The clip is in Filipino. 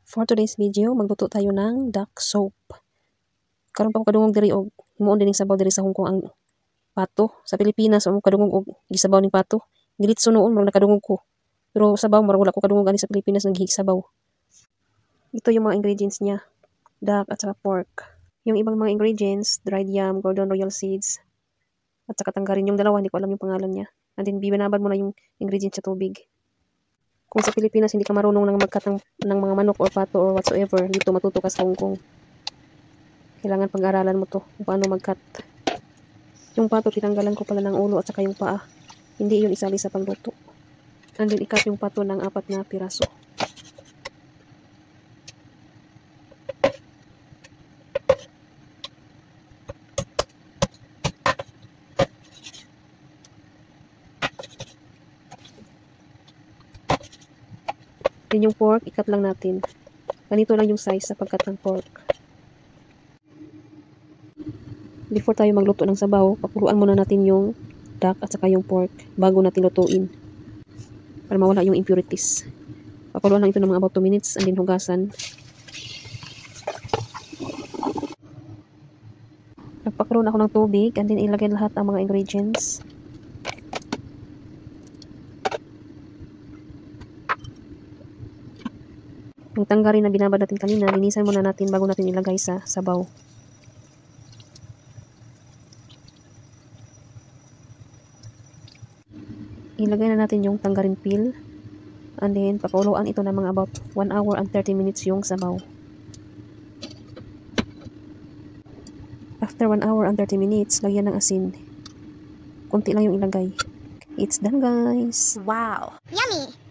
For today's video, magluto tayo ng duck soap. Karon pa ko kadungog diri og himuon din sabaw diri sa Hong Kong ang pato. Sa Pilipinas mo kadungog og gisabaw ning pato. Gilitso noon murag nakadungog ko. Pero sabaw murag wala ko kadungog ani sa Pilipinas naghihig sabaw. Ito yung mga ingredients niya. Duck at saka pork. Yung ibang mga ingredients, dried yam, Gordon Royal seeds, at saka tanggarin. Yung dalawa, hindi ko alam yung pangalan niya. And then, binabad mo na yung ingredients sa tubig. Kung sa Pilipinas, hindi ka marunong nang mag-cut ng mga manok or pato or whatsoever, dito matuto ka sa Hong Kong. Kailangan pag-aralan mo to kung paano mag-cut. Yung pato, tinanggalan ko pala ng ulo at saka yung paa. Hindi yun isali sa pagluto. And then, i-cut yung pato ng 4 na piraso. Then yung pork, ikat lang natin. Ganito lang yung size sa pagkat ng pork. Before tayo magluto ng sabaw, pakuluan muna natin yung duck at saka yung pork bago natin lutuin. Para mawala yung impurities. Pakuluan lang ito ng mga about 2 minutes and then hugasan. Nagpakuloan ako ng tubig and then ilagay lahat ang mga ingredients. Yung tanggarin na binabad natin kanina, linisan muna natin bago natin ilagay sa sabaw. Ilagay na natin yung tanggarin peel. And then, pakuluan ito ng mga about 1 hour and 30 minutes yung sabaw. After 1 hour and 30 minutes, lagyan ng asin. Kunti lang yung ilagay. It's done, guys! Wow! Yummy!